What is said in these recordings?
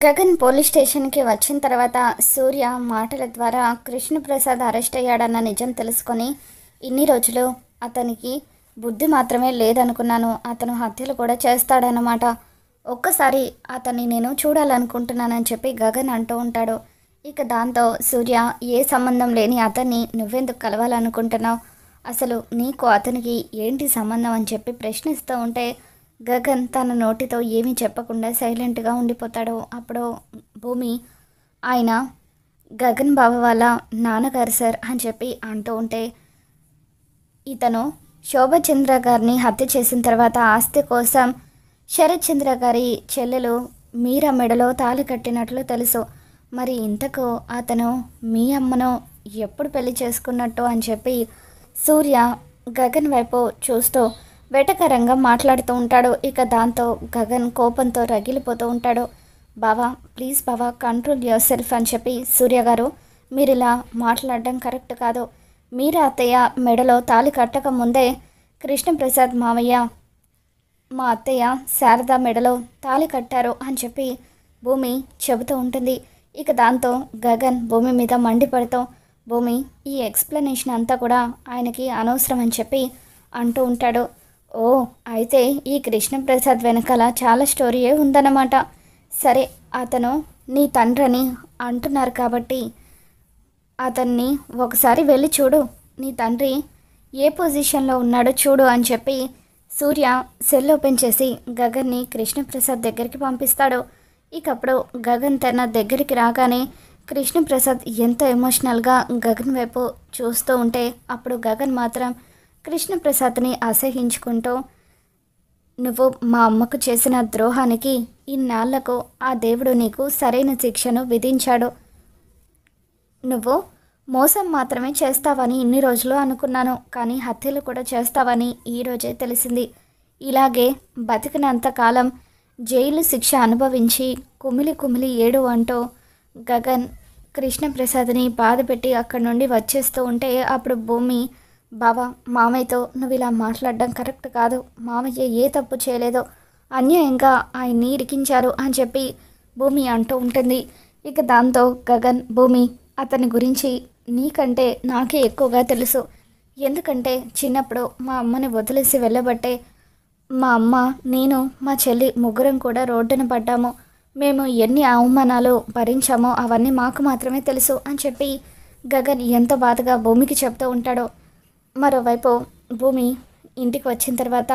Gagan police స్టేషన్కి వచ్చిన తర్వాత సూర్య మాటల ద్వారా కృష్ణప్రసాద్ అరెస్ట్ అయ్యాడన్న నిజం తెలుసుకొని ఇన్ని రోజులు అతనికి బుద్ధి మాత్రమే లేదనుకున్నాను, అతను హత్యలు కూడా చేస్తాడనమాట. ఒక్కసారి అతన్ని నేను చూడాలనుకుంటున్నానని చెప్పి గగన్ అంటూ ఉంటాడు. ఇక దాంతో సూర్య, ఏ సంబంధం లేని అతన్ని నువ్వెందుకు కలవాలనుకుంటున్నావు, అసలు నీకు అతనికి ఏంటి సంబంధం అని చెప్పి ప్రశ్నిస్తూ ఉంటే గగన్ తన నోటితో ఏమీ చెప్పకుండా సైలెంట్గా ఉండిపోతాడు. అప్పుడు భూమి, ఆయన గగన్ బావ వాళ్ళ నాన్నగారు సార్ అని చెప్పి అంటూ ఉంటే, ఇతను శోభచంద్ర గారిని హత్య చేసిన తర్వాత ఆస్తి కోసం శరత్ చంద్ర గారి చెల్లెలు మీరా మెడలో తాళి కట్టినట్లు తెలుసు. మరి ఇంతకు అతను మీ అమ్మను ఎప్పుడు పెళ్లి చేసుకున్నట్టు అని చెప్పి సూర్య గగన్ వైపు చూస్తూ వెటకరంగా మాట్లాడుతూ ఉంటాడు. ఇక దాంతో గగన్ కోపంతో రగిలిపోతూ ఉంటాడు. బావా, ప్లీజ్ బావా, కంట్రోల్ యువర్ సెల్ఫ్ అని చెప్పి, సూర్య గారు మీరు ఇలా మాట్లాడడం కరెక్ట్ కాదు. మీరా అత్తయ్య మెడలో తాళి కట్టక ముందే కృష్ణప్రసాద్ మావయ్య మా అత్తయ్య శారద మెడలో తాళి కట్టారు అని చెప్పి భూమి చెబుతూ ఉంటుంది. ఇక దాంతో గగన్ భూమి మీద మండిపడుతూ, భూమి, ఈ ఎక్స్ప్లెనేషన్ అంతా కూడా ఆయనకి అనవసరం అని చెప్పి అంటూ ఉంటాడు. ఓ, అయితే ఈ కృష్ణప్రసాద్ వెనకాల చాలా స్టోరీయే ఉందన్నమాట. సరే, అతను నీ తండ్రిని అంటున్నారు కాబట్టి అతన్ని ఒకసారి వెళ్ళి చూడు, నీ తండ్రి ఏ పొజిషన్లో ఉన్నాడో చూడు అని చెప్పి సూర్య సెల్ ఓపెన్ చేసి గగన్ని కృష్ణప్రసాద్ దగ్గరికి పంపిస్తాడు. ఇకప్పుడు గగన్ తన దగ్గరికి రాగానే కృష్ణప్రసాద్ ఎంతో ఎమోషనల్గా గగన్ వైపు చూస్తూ ఉంటే అప్పుడు గగన్ మాత్రం కృష్ణప్రసాద్ని అసహించుకుంటూ, నువ్వు మా అమ్మకు చేసిన ద్రోహానికి ఇన్నాళ్లకు ఆ దేవుడు నీకు సరైన శిక్షను విధించాడు. నువ్వు మోసం మాత్రమే చేస్తావని ఇన్ని రోజులు అనుకున్నాను, కానీ హత్యలు కూడా చేస్తావని ఈరోజే తెలిసింది. ఇలాగే బతికినంతకాలం జైలు శిక్ష అనుభవించి కుమిలి కుమిలి ఏడు అంటూ గగన్ కృష్ణప్రసాద్ని బాధపెట్టి అక్కడి నుండి వచ్చేస్తూ ఉంటే అప్పుడు భూమి, బావా, మామయ్యతో నువ్వు ఇలా మాట్లాడడం కరెక్ట్ కాదు, మామయ్య ఏ తప్పు చేయలేదో అన్యాయంగా ఆయన్ని ఇరికించారు అని చెప్పి భూమి అంటూ ఉంటుంది. ఇక దాంతో గగన్, భూమి, అతని గురించి నీకంటే నాకే ఎక్కువగా తెలుసు. ఎందుకంటే చిన్నప్పుడు మా అమ్మని వదిలేసి వెళ్ళబట్టే మా అమ్మ, నేను, మా చెల్లి ముగ్గురం కూడా రోడ్డున పడ్డాము. మేము ఎన్ని అవమానాలు భరించామో అవన్నీ మాకు మాత్రమే తెలుసు అని చెప్పి గగన్ ఎంత బాధగా భూమికి చెప్తూ ఉంటాడో. మరోవైపు భూమి ఇంటికి వచ్చిన తర్వాత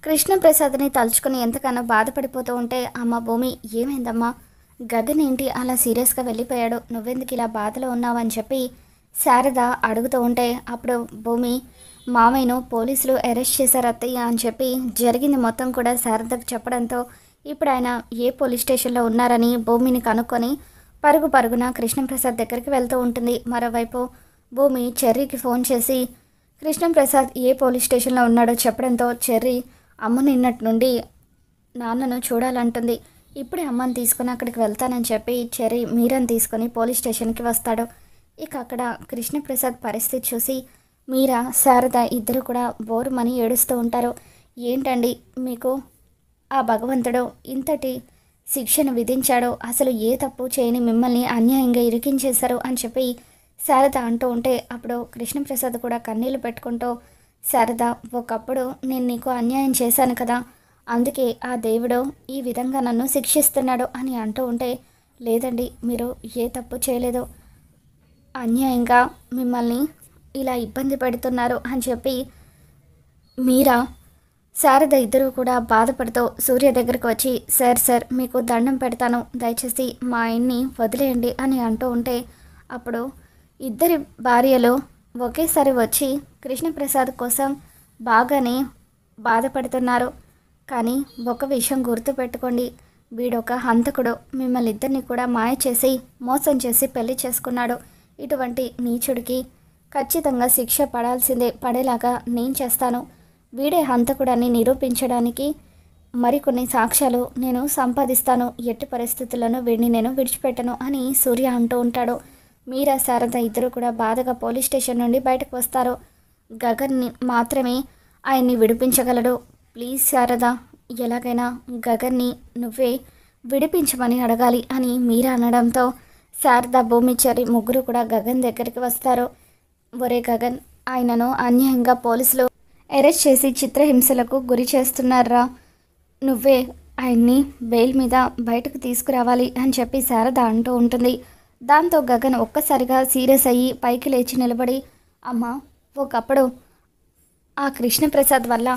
కృష్ణప్రసాద్ని తలుచుకుని ఎంతగానో బాధపడిపోతూ ఉంటే, అమ్మ భూమి, ఏమైందమ్మా, గగన్ ఏంటి అలా సీరియస్గా వెళ్ళిపోయాడు, నువ్వెందుకు ఇలా బాధలో ఉన్నావు అని చెప్పి శారద అడుగుతూ ఉంటే అప్పుడు భూమి, మామయ్యను పోలీసులు అరెస్ట్ చేశారు అత్తయ్య అని చెప్పి జరిగింది మొత్తం కూడా శారదకు చెప్పడంతో ఇప్పుడు ఆయన ఏ పోలీస్ స్టేషన్లో ఉన్నారని భూమిని కనుక్కొని పరుగు పరుగున కృష్ణప్రసాద్ దగ్గరికి వెళ్తూ ఉంటుంది. మరోవైపు భూమి చెర్రీకి ఫోన్ చేసి కృష్ణప్రసాద్ ఏ పోలీస్ స్టేషన్లో ఉన్నాడో చెప్పడంతో చెర్రీ అమ్మ నిన్నటి నుండి నాన్నను చూడాలంటుంది, ఇప్పుడే అమ్మని తీసుకుని అక్కడికి వెళ్తానని చెప్పి చెర్రీ మీరాని తీసుకొని పోలీస్ స్టేషన్కి వస్తాడు. ఇక అక్కడ కృష్ణప్రసాద్ పరిస్థితి చూసి మీరా, శారద ఇద్దరు కూడా బోరుమని ఏడుస్తూ ఉంటారు. ఏంటండి మీకు ఆ భగవంతుడు ఇంతటి శిక్షను విధించాడో, అసలు ఏ తప్పు చేయని మిమ్మల్ని అన్యాయంగా ఇరికించేశారు అని చెప్పి శారద అంటూ ఉంటే అప్పుడు కృష్ణప్రసాద్ కూడా కన్నీళ్లు పెట్టుకుంటూ, శారద, ఒకప్పుడు నేను నీకు అన్యాయం చేశాను కదా, అందుకే ఆ దేవుడు ఈ విధంగా నన్ను శిక్షిస్తున్నాడు అని అంటూ ఉంటే, లేదండి, మీరు ఏ తప్పు చేయలేదు, అన్యాయంగా మిమ్మల్ని ఇలా ఇబ్బంది పెడుతున్నారు అని చెప్పి మీరా, శారద ఇద్దరు కూడా బాధపడుతూ సూర్య దగ్గరకు వచ్చి, సార్ మీకు దండం పెడతాను, దయచేసి మా ఆయన్ని వదిలేయండి అని అంటూ ఉంటే అప్పుడు ఇద్దరి భార్యలు ఒకేసారి వచ్చి కృష్ణప్రసాద్ కోసం బాగానే బాధపడుతున్నారు. కానీ ఒక విషయం గుర్తుపెట్టుకోండి, వీడొక హంతకుడు, మిమ్మల్ని ఇద్దరిని కూడా మాయ చేసి మోసం చేసి పెళ్లి చేసుకున్నాడు. ఇటువంటి నీచుడికి ఖచ్చితంగా శిక్ష పడేలాగా నేను చేస్తాను. వీడే హంతకుడని నిరూపించడానికి మరికొన్ని సాక్ష్యాలు నేను సంపాదిస్తాను, ఎట్టి పరిస్థితులను వీడిని నేను విడిచిపెట్టను అని సూర్య అంటూ ఉంటాడు. మీరా, శారద ఇద్దరు కూడా బాధగా పోలీస్ స్టేషన్ నుండి బయటకు వస్తారు. గగన్ని మాత్రమే ఆయన్ని విడిపించగలడు. ప్లీజ్ శారద, ఎలాగైనా గగన్ని నువ్వే విడిపించమని అడగాలి అని మీరా అనడంతో శారద భూమిచరి ముగ్గురు కూడా గగన్ దగ్గరికి వస్తారు. ఒరే గగన్, ఆయనను అన్యాయంగా పోలీసులు అరెస్ట్ చేసి చిత్రహింసలకు గురి చేస్తున్నారా, నువ్వే ఆయన్ని బెయిల్ మీద బయటకు తీసుకురావాలి అని చెప్పి శారద అంటూ ఉంటుంది. దాంతో గగన్ ఒక్కసారిగా సీరియస్ అయ్యి పైకి లేచి నిలబడి, అమ్మా, ఒకప్పుడు ఆ కృష్ణప్రసాద్ వల్ల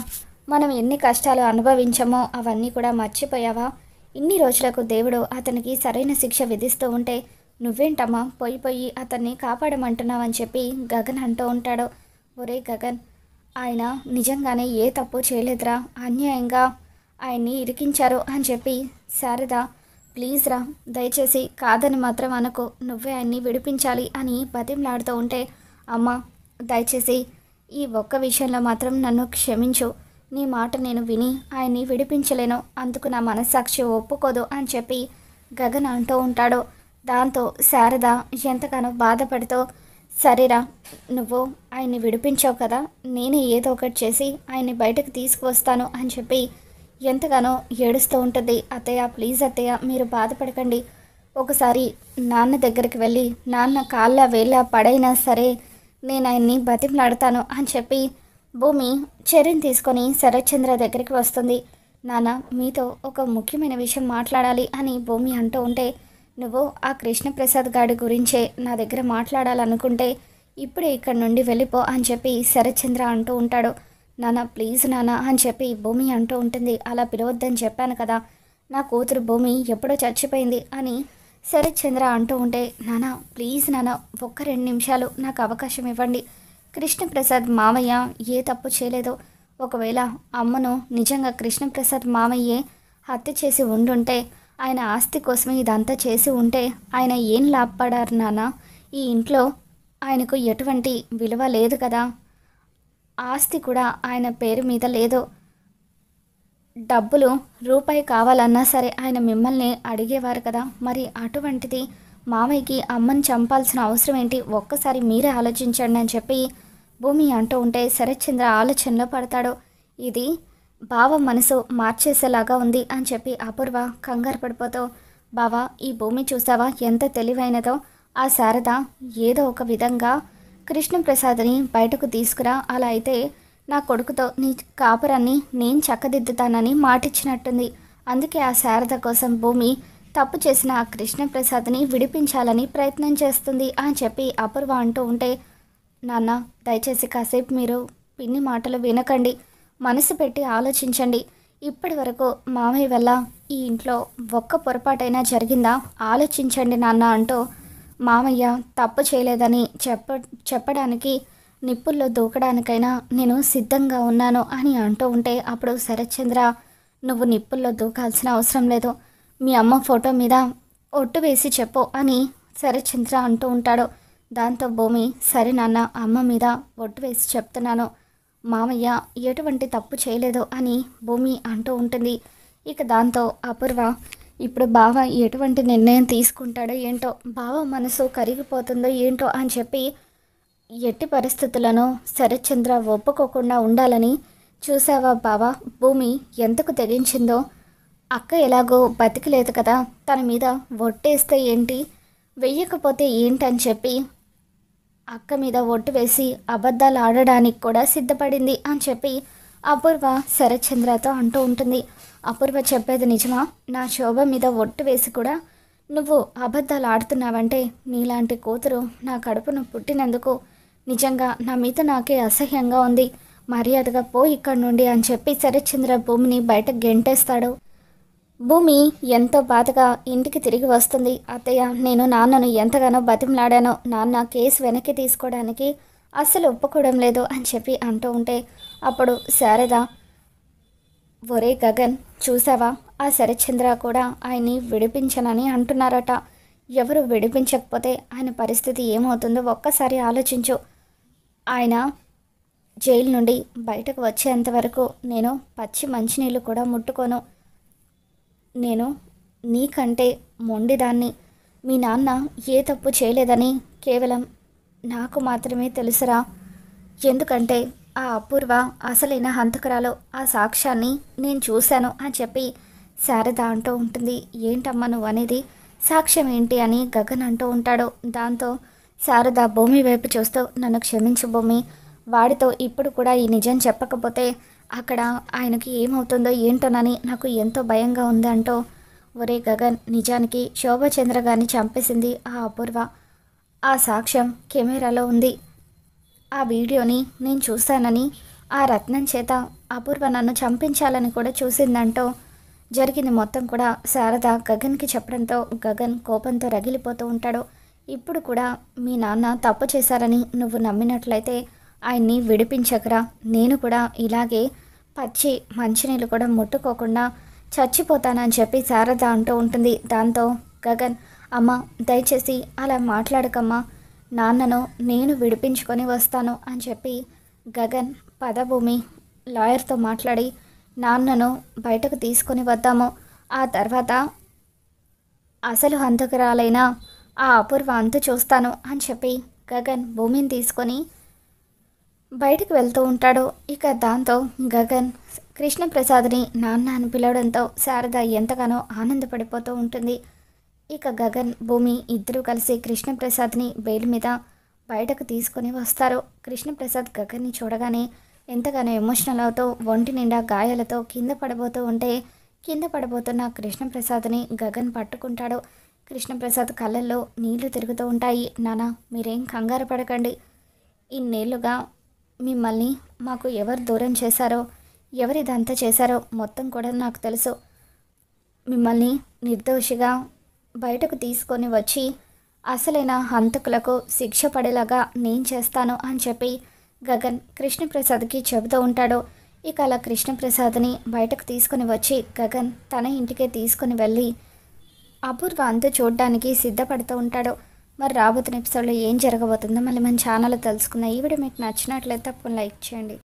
మనం ఎన్ని కష్టాలు అనుభవించామో అవన్నీ కూడా మర్చిపోయావా? ఇన్ని రోజులకు దేవుడు అతనికి సరైన శిక్ష విధిస్తూ ఉంటే నువ్వేంటమ్మా పోయి అతన్ని కాపాడమంటున్నావని చెప్పి గగన్ అంటూ ఉంటాడు. ఒరే గగన్, ఆయన నిజంగానే ఏ తప్పు చేయలేదురా, అన్యాయంగా ఆయన్ని ఇరికించారు అని చెప్పి శారద, ప్లీజ్ రా, దయచేసి కాదని మాత్రం అనకు, నువ్వే ఆయన్ని విడిపించాలి అని బతిమలాడుతూ ఉంటే, అమ్మ దయచేసి ఈ ఒక్క విషయంలో మాత్రం నన్ను క్షమించు, నీ మాట నేను విని ఆయన్ని విడిపించలేను, అందుకు నా మనస్సాక్షి ఒప్పుకోదు అని చెప్పి గగన్ అంటూ ఉంటాడు. దాంతో శారద ఎంతగానో బాధపడుతూ, సరేరా, నువ్వు ఆయన్ని విడిపించావు కదా, నేనే ఏదో ఒకటి చేసి ఆయన్ని బయటకు తీసుకువస్తాను అని చెప్పి ఎంతగానో ఏడుస్తూ ఉంటుంది. అత్తయ్య, ప్లీజ్ అత్తయ్య, మీరు బాధపడకండి, ఒకసారి నాన్న దగ్గరికి వెళ్ళి నాన్న కాళ్ళ వేళ్ళ పడైనా సరే నేను ఆయన్ని బతిమలాడతాను అని చెప్పి భూమి చర్యను తీసుకొని శరత్చంద్ర దగ్గరికి వస్తుంది. నాన్న, మీతో ఒక ముఖ్యమైన విషయం మాట్లాడాలి అని భూమి అంటూ ఉంటే, నువ్వు ఆ కృష్ణప్రసాద్ గాడి గురించే నా దగ్గర మాట్లాడాలనుకుంటే ఇప్పుడే ఇక్కడి నుండి వెళ్ళిపో అని చెప్పి శరత్చంద్ర అంటూ ఉంటాడు. నాన్న, ప్లీజ్ నాన్న అని చెప్పి భూమి అంటూ ఉంటుంది. అలా పిలవద్దని చెప్పాను కదా, నా కూతురు భూమి ఎప్పుడో చచ్చిపోయింది అని శరత్చంద్ర అంటూ ఉంటే, నాన్న ప్లీజ్ నాన్న, ఒక్క 2 నిమిషాలు నాకు అవకాశం ఇవ్వండి. కృష్ణప్రసాద్ మామయ్య ఏ తప్పు చేయలేదు. ఒకవేళ అమ్మను నిజంగా కృష్ణప్రసాద్ మామయ్యే హత్య చేసి ఉండుంటే, ఆయన ఆస్తి కోసమే ఇదంతా చేసి ఉంటే ఆయన ఏం లాభపడారు నాన్న? ఈ ఇంట్లో ఆయనకు ఎటువంటి విలువ లేదు కదా, ఆస్తి కూడా ఆయన పేరు మీద లేదు. డబ్బులు రూపాయి కావాలన్నా సరే ఆయన మిమ్మల్ని అడిగేవారు కదా, మరి అటువంటిది మామయ్యకి అమ్మని చంపాల్సిన అవసరం ఏంటి? ఒక్కసారి మీరే ఆలోచించండి అని చెప్పి భూమి అంటూ ఉంటే శరత్చంద్ర ఆలోచనలో పడతాడు. ఇది బావ మనసు మార్చేసేలాగా ఉంది అని చెప్పి అపూర్వ కంగారు పడిపోతూ, బావా, ఈ భూమి చూసావా ఎంత తెలివైనదో, ఆ శారద ఏదో ఒక విధంగా కృష్ణప్రసాద్ని బయటకు తీసుకురా, అలా అయితే నా కొడుకుతో నీ కాపురాన్ని నేను చక్కదిద్దుతానని మాటిచ్చినట్టుంది. అందుకే ఆ శారద కోసం భూమి తప్పు చేసిన ఆ కృష్ణప్రసాద్ని విడిపించాలని ప్రయత్నం చేస్తుంది అని చెప్పి అపూర్వ అంటూ ఉంటే, నాన్న దయచేసి కాసేపు మీరు పిన్ని మాటలు వినకండి, మనసు పెట్టి ఆలోచించండి. ఇప్పటి వరకు మామయ్య వల్ల ఈ ఇంట్లో ఒక్క పొరపాటైనా జరిగిందా ఆలోచించండి నాన్న అంటూ మామయ్య తప్పు చేయలేదని చెప్పడానికి నిప్పుల్లో దూకడానికైనా నేను సిద్ధంగా ఉన్నాను అని అంటూ ఉంటే, అప్పుడు శరత్చంద్ర, నువ్వు నిప్పుల్లో దూకాల్సిన అవసరం లేదు, మీ అమ్మ ఫోటో మీద ఒట్టు వేసి చెప్పు అని శరత్చంద్ర అంటూ ఉంటాడు. దాంతో భూమి, సరే నాన్న, అమ్మ మీద ఒట్టు వేసి చెప్తున్నాను, మామయ్య ఎటువంటి తప్పు చేయలేదు అని భూమి అంటూ ఉంటుంది. ఇక దాంతో అపూర్వ, ఇప్పుడు బావ ఎటువంటి నిర్ణయం తీసుకుంటాడో ఏంటో, బావ మనసు కరిగిపోతుందో ఏంటో అని చెప్పి ఎట్టి పరిస్థితులను శరత్చంద్ర ఒప్పుకోకుండా ఉండాలని చూసావా బావ, భూమి ఎంతకు తెగించిందో, అక్క ఎలాగో బతికలేదు కదా, తన మీద ఒట్టేస్తే ఏంటి, వెయ్యకపోతే ఏంటని చెప్పి అక్క మీద ఒట్టు వేసి అబద్ధాలు ఆడడానికి కూడా సిద్ధపడింది అని చెప్పి అపూర్వ శరత్చంద్రతో అంటూ ఉంటుంది. అపూర్వ చెప్పేది నిజమా? నా శోభ మీద ఒట్టు వేసి కూడా నువ్వు అబద్ధాలు ఆడుతున్నావంటే నీలాంటి కూతురు నా కడుపును పుట్టినందుకు నిజంగా నా మీద నాకే అసహ్యంగా ఉంది, మర్యాదగా పో ఇక్కడి నుండి అని చెప్పి శరత్చంద్ర భూమిని బయట గెంటేస్తాడు. భూమి ఎంతో బాధగా ఇంటికి తిరిగి వస్తుంది. అత్తయ్య, నేను నాన్నను ఎంతగానో బతిమలాడానో, నాన్న కేసు వెనక్కి తీసుకోవడానికి అస్సలు ఒప్పుకోవడం లేదు అని చెప్పి అంటూ ఉంటే, అప్పుడు శారద, ఒరే గగన్, చూసావా, ఆ శరత్చంద్ర కూడా ఆయన్ని విడిపించనని అంటున్నారట, ఎవరు విడిపించకపోతే ఆయన పరిస్థితి ఏమవుతుందో ఒక్కసారి ఆలోచించు, ఆయన జైలు నుండి బయటకు వచ్చేంతవరకు నేను పచ్చి మంచినీళ్ళు కూడా ముట్టుకోను, నేను నీకంటే మొండిదాన్ని, మీ నాన్న ఏ తప్పు చేయలేదని కేవలం నాకు మాత్రమే తెలుసురా, ఎందుకంటే ఆ అపూర్వ అసలైన హంతకురాలు, ఆ సాక్ష్యాన్ని నేను చూశాను అని చెప్పి శారద అంటూ ఉంటుంది. ఏంటమ్మా నువ్వు అనేది, సాక్ష్యం ఏంటి అని గగన్ అంటూ ఉంటాడు. దాంతో శారద భూమి వైపు చూస్తూ, నన్ను క్షమించు భూమి, వాడితో ఇప్పుడు కూడా ఈ నిజం చెప్పకపోతే అక్కడ ఆయనకి ఏమవుతుందో ఏంటోనని నాకు ఎంతో భయంగా ఉంది అంటూ, ఒరే గగన్, నిజానికి శోభచంద్ర గారిని చంపేసింది ఆ అపూర్వ. ఆ సాక్ష్యం కెమెరాలో ఉంది. ఆ వీడియోని నేను చూశానని, ఆ రత్నం చేత అపూర్వ నన్ను చంపించాలని కూడా చూసిందంటూ జరిగింది మొత్తం కూడా శారద గగన్కి చెప్పడంతో గగన్ కోపంతో రగిలిపోతూ ఉంటాడు. ఇప్పుడు కూడా మీ నాన్న తప్పు చేశారని నువ్వు నమ్మినట్లయితే ఆయన్ని విడిపించకరా, నేను కూడా ఇలాగే పచ్చి మంచినీళ్ళు కూడా ముట్టుకోకుండా చచ్చిపోతానని చెప్పి శారద అంటూ ఉంటుంది. దాంతో గగన్, అమ్మ దయచేసి అలా మాట్లాడకమ్మా, నాన్నను నేను విడిపించుకొని వస్తాను అని చెప్పి గగన్, పదభూమి లాయర్తో మాట్లాడి నాన్నను బయటకు తీసుకొని వద్దాము, ఆ తర్వాత అసలు హంతకురాలైన ఆ అపూర్వ అంతు చూస్తాను అని చెప్పి గగన్ భూమిని తీసుకొని బయటకు వెళ్తూ ఉంటాడు. ఇక దాంతో గగన్ కృష్ణప్రసాద్ని నాన్న అని పిలవడంతో శారద ఎంతగానో ఆనందపడిపోతూ ఉంటుంది. ఇక గగన్ భూమి ఇద్దరూ కలిసి కృష్ణప్రసాద్ని బెయిల్ మీద బయటకు తీసుకొని వస్తారు. కృష్ణప్రసాద్ గగన్ని చూడగానే ఎంతగానో ఎమోషనల్ అవుతూ ఒంటి నిండా గాయాలతో కింద పడబోతూ ఉంటే, కింద పడబోతున్న కృష్ణప్రసాద్ని గగన్ పట్టుకుంటాడు. కృష్ణప్రసాద్ కళ్ళల్లో నీళ్లు తిరుగుతూ ఉంటాయి. నాన్న, మీరేం కంగారు పడకండి, ఇన్నేళ్లుగా మిమ్మల్ని మాకు ఎవరు దూరం చేశారో, ఎవరిదంతా చేశారో మొత్తం కూడా నాకు తెలుసు. మిమ్మల్ని నిర్దోషిగా బయటకు తీసుకొని వచ్చి అసలైన హంతకులకు శిక్ష పడేలాగా నేను చేస్తాను అని చెప్పి గగన్ కృష్ణప్రసాద్కి చెబుతూ ఉంటాడు. ఇక అలా కృష్ణప్రసాద్ని బయటకు తీసుకుని వచ్చి గగన్ తన ఇంటికే తీసుకుని వెళ్ళి అపూర్వ అంతా చూడడానికి సిద్ధపడుతూ ఉంటాడు. మరి రాబోతున్న ఎపిసోడ్లో ఏం జరగబోతుందో మళ్ళీ మన ఛానల్లో తెలుసుకుందాం. ఈ వీడియో మీకు నచ్చినట్లయితే తప్పకుండా లైక్ చేయండి.